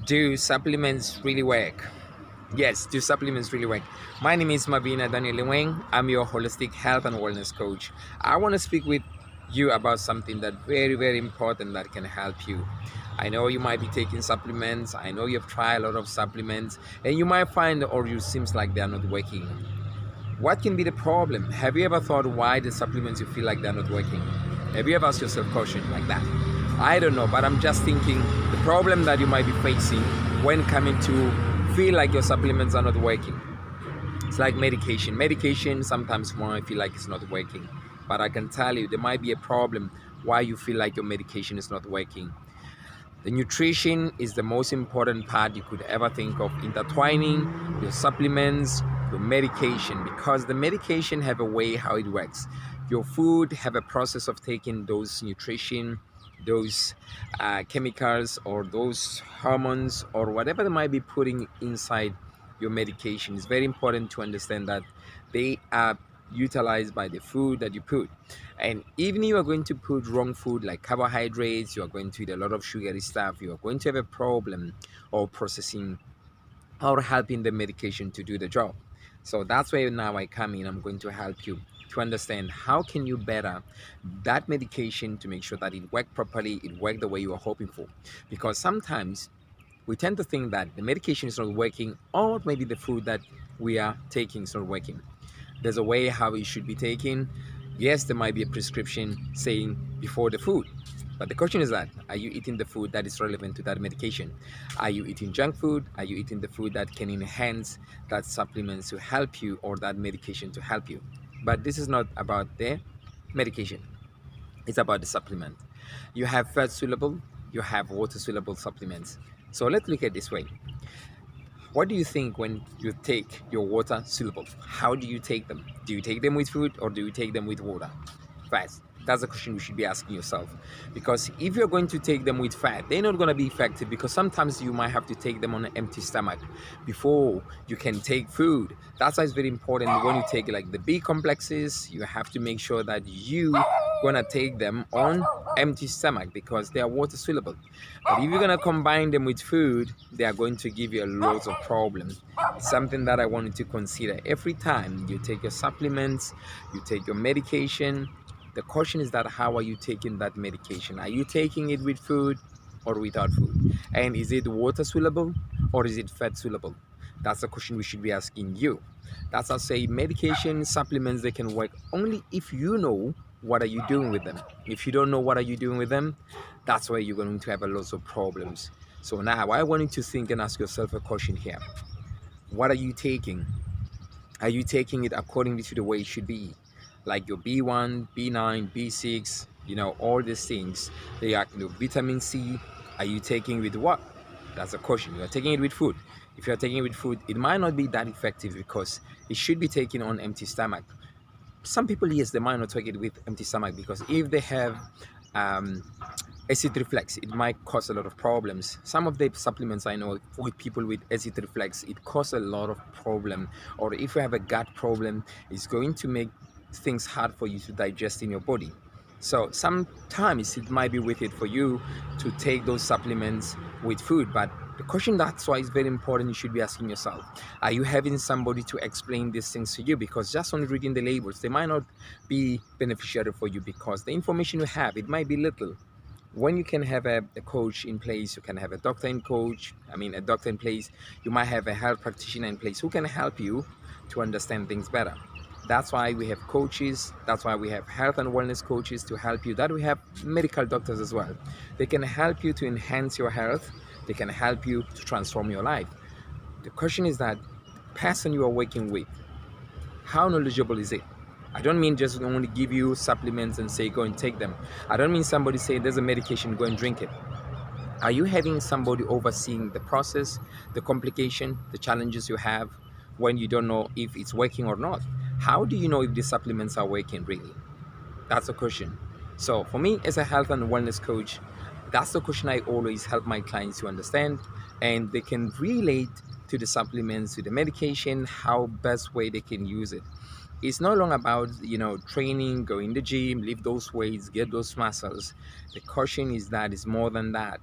Do supplements really work? Yes, do supplements really work? My name is Mavina Daniel Wang. I'm your holistic health and wellness coach. I want to speak with you about something that very important that can help you. I know you might be taking supplements. I know you've tried a lot of supplements and you might find or you seems like they're not working. What can be the problem? Have you ever thought why the supplements you feel like they're not working? Have you ever asked yourself a question like that? I don't know, but I'm just thinking the problem that you might be facing when coming to feel like your supplements are not working. It's like medication. Medication sometimes might feel like it's not working, but I can tell you there might be a problem why you feel like your medication is not working. The nutrition is the most important part you could ever think of, intertwining your supplements, your medication, because the medication have a way how it works. Your food have a process of taking those nutrition, those chemicals or those hormones or whatever they might be putting inside your medication. It's very important to understand that they are utilized by the food that you put. And even if you are going to put wrong food like carbohydrates, you are going to eat a lot of sugary stuff, you are going to have a problem or processing or helping the medication to do the job. So that's where now I come in. I'm going to help you to understand how can you better that medication to make sure that it work properly, it work the way you are hoping for. Because sometimes we tend to think that the medication is not working or maybe the food that we are taking is not working. There's a way how it should be taken. Yes, there might be a prescription saying before the food, but the question is that are you eating the food that is relevant to that medication? Are you eating junk food? Are you eating the food that can enhance that supplements to help you or that medication to help you? But this is not about the medication, it's about the supplement. You have fat soluble, you have water soluble supplements. So let's look at this way. What do you think when you take your water soluble? How do you take them? Do you take them with food or do you take them with water? Fast. That's a question you should be asking yourself. Because if you're going to take them with fat, they're not going to be effective because sometimes you might have to take them on an empty stomach before you can take food. That's why it's very important when you take like the B complexes, you have to make sure that you gonna take them on empty stomach because they are water soluble. But if you're gonna combine them with food, they are going to give you a lot of problems. It's something that I want you to consider every time you take your supplements, you take your medication. The question is that how are you taking that medication? Are you taking it with food or without food? And is it water soluble or is it fat soluble? That's the question we should be asking you. That's I say medication, supplements, they can work only if you know what are you doing with them. If you don't know what are you doing with them, that's where you're going to have a lot of problems. So now I want you to think and ask yourself a question here. What are you taking? Are you taking it accordingly to the way it should be? Like your B1, B9, B6, all these things. They are vitamin C. Are you taking with what? That's a question. You are taking it with food. If you are taking it with food, it might not be that effective because it should be taken on empty stomach. Some people, yes, they might not take it with empty stomach because if they have um, acid reflux, it might cause a lot of problems. Some of the supplements I know with people with acid reflux, it causes a lot of problem. Or if you have a gut problem, it's going to make things hard for you to digest in your body. So sometimes it might be worth it for you to take those supplements with food. But the question that's why is very important, you should be asking yourself, are you having somebody to explain these things to you? Because just on reading the labels, they might not be beneficial for you because the information you have, it might be little. When you can have a coach in place, you can have a doctor a doctor in place, you might have a health practitioner in place who can help you to understand things better. That's why we have coaches, that's why we have health and wellness coaches to help you, that we have medical doctors as well. They can help you to enhance your health, they can help you to transform your life. The question is that person you are working with, how knowledgeable is it? I don't mean just only give you supplements and say go and take them. I don't mean somebody say there's a medication, go and drink it. Are you having somebody overseeing the process, the complication, the challenges you have when you don't know if it's working or not? How do you know if the supplements are working really? That's the question. So for me as a health and wellness coach, that's the question I always help my clients to understand, and they can relate to the supplements, to the medication, how best way they can use it. It's no longer about training, go in the gym, lift those weights, get those muscles. The question is that it's more than that.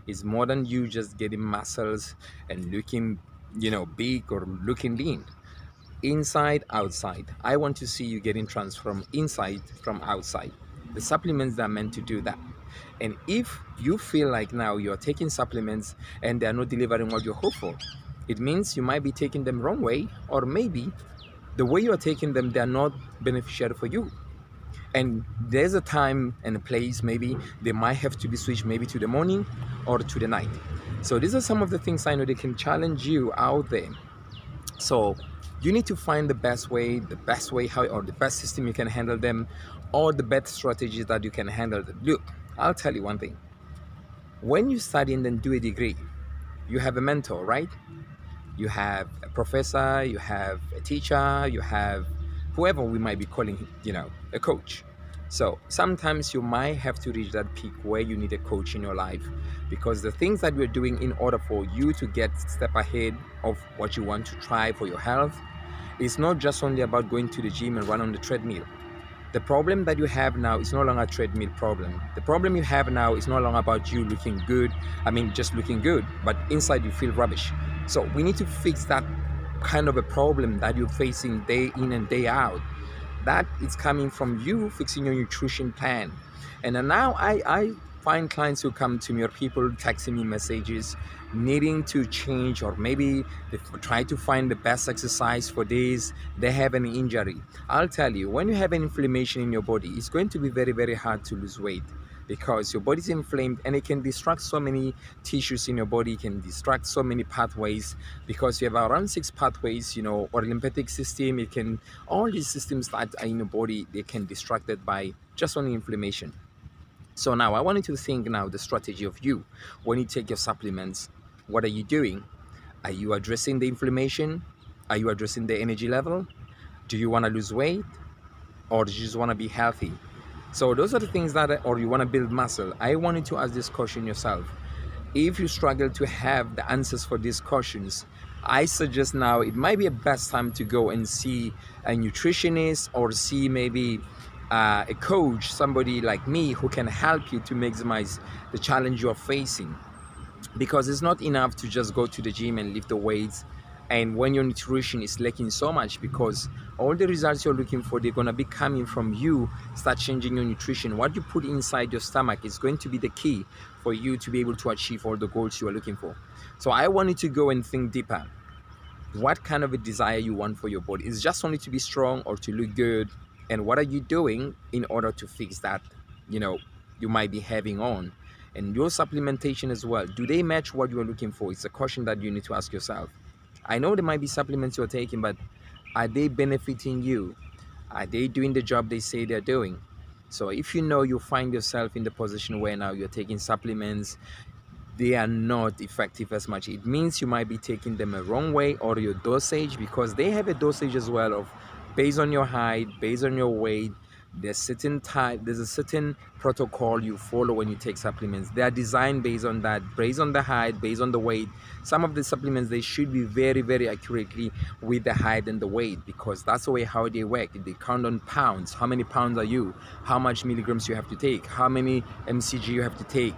It's more than you just getting muscles and looking, big or looking lean. Inside, outside. I want to see you getting transformed inside from outside. The supplements are meant to do that. And if you feel like now you're taking supplements and they're not delivering what you hope for, it means you might be taking them wrong way, or maybe the way you're taking them, they're not beneficial for you. And there's a time and a place, maybe they might have to be switched maybe to the morning or to the night. So these are some of the things I know they can challenge you out there. So you need to find the best way how, or the best system you can handle them, or the best strategies that you can handle them. Look, I'll tell you one thing. When you study and then do a degree, you have a mentor, right? You have a professor, you have a teacher, you have whoever we might be calling, a coach. So sometimes you might have to reach that peak where you need a coach in your life, because the things that you're doing in order for you to get step ahead of what you want to try for your health, it's not just only about going to the gym and run on the treadmill. The problem that you have now is no longer a treadmill problem. The problem you have now is no longer about you looking good. I mean, just looking good, but inside you feel rubbish. So we need to fix that kind of a problem that you're facing day in and day out. That is coming from you fixing your nutrition plan. And then now I find clients who come to me, or people texting me messages needing to change, or maybe they try to find the best exercise for this. They have an injury. I'll tell you, when you have an inflammation in your body, it's going to be very, very hard to lose weight, because your body's inflamed and it can distract so many tissues in your body, can distract so many pathways, because you have around 6 pathways, or lymphatic system. It can, all these systems that are in your body, they can distracted by just only inflammation. So now I want you to think now the strategy of you when you take your supplements. What are you doing? Are you addressing the inflammation? Are you addressing the energy level? Do you want to lose weight, or do you just want to be healthy? So those are the things that, or you want to build muscle. I want you to ask this question yourself. If you struggle to have the answers for these questions, I suggest now it might be a best time to go and see a nutritionist, or see maybe a coach, somebody like me who can help you to maximize the challenge you are facing. Because it's not enough to just go to the gym and lift the weights, and when your nutrition is lacking so much, because all the results you're looking for, they're going to be coming from you start changing your nutrition. What you put inside your stomach is going to be the key for you to be able to achieve all the goals you are looking for. So I want you to go and think deeper. What kind of a desire you want for your body? Is just only to be strong or to look good? And what are you doing in order to fix that, you might be having on? And your supplementation as well, do they match what you're looking for? It's a question that you need to ask yourself. I know there might be supplements you're taking, but are they benefiting you? Are they doing the job they say they're doing? So if you find yourself in the position where now you're taking supplements, they are not effective as much, it means you might be taking them a wrong way, or your dosage, because they have a dosage as well of based on your height, based on your weight. There's a certain protocol you follow when you take supplements. They are designed based on that, based on the height, based on the weight. Some of the supplements, they should be very, very accurately with the height and the weight, because that's the way how they work. They count on pounds. How many pounds are you? How much milligrams you have to take? How many mcg you have to take?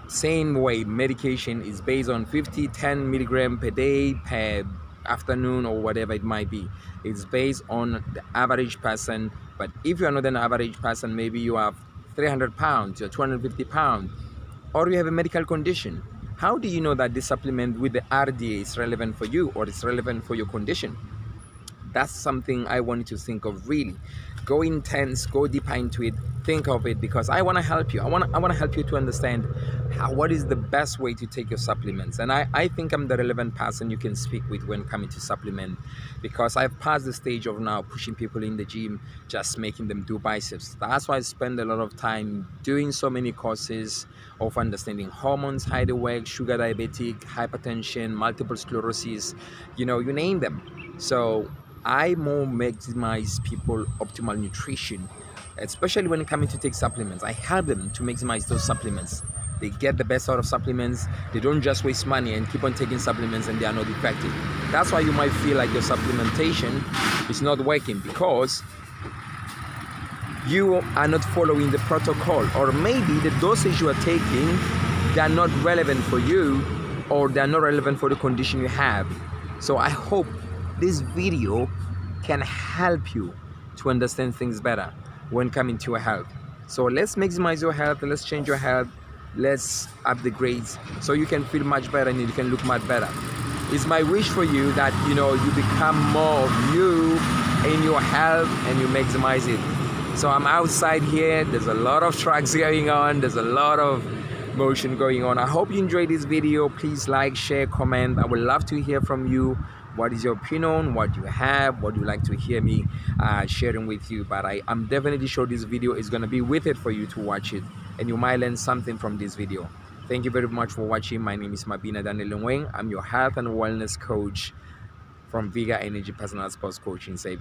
Same way, medication is based on 10 milligram per day, per afternoon, or whatever it might be. It's based on the average person. But if you're not an average person, maybe you have 300 pounds, you're 250 pounds, or you have a medical condition, how do you know that this supplement with the RDA is relevant for you, or it's relevant for your condition? That's something I want you to think of. Really go intense, go deeper into it, think of it, because I want to help you. I want to help you to understand what is the best way to take your supplements. And I think I'm the relevant person you can speak with when coming to supplement, because I've passed the stage of now pushing people in the gym, just making them do biceps. That's why I spend a lot of time doing so many courses of understanding hormones, how they work, sugar diabetic, hypertension, multiple sclerosis, you name them. So I more maximize people optimal nutrition, especially when it comes to take supplements. I help them to maximize those supplements. They get the best out of supplements. They don't just waste money and keep on taking supplements and they are not effective. That's why you might feel like your supplementation is not working, because you are not following the protocol, or maybe the dosage you are taking they are not relevant for you, or they are not relevant for the condition you have. So I hope this video can help you to understand things better when coming to your health. So let's maximize your health, let's change your health, let's up the grades so you can feel much better and you can look much better. It's my wish for you that you become more of you in your health and you maximize it. So I'm outside here, there's a lot of trucks going on, there's a lot of motion going on. I hope you enjoyed this video. Please like, share, comment. I would love to hear from you. What is your opinion? What do you have? What do you like to hear me sharing with you? But I'm definitely sure this video is going to be worth it for you to watch it, and you might learn something from this video. Thank you very much for watching. My name is Mabina Daniel. I'm your health and wellness coach from Vega Energy Personal Sports Coaching.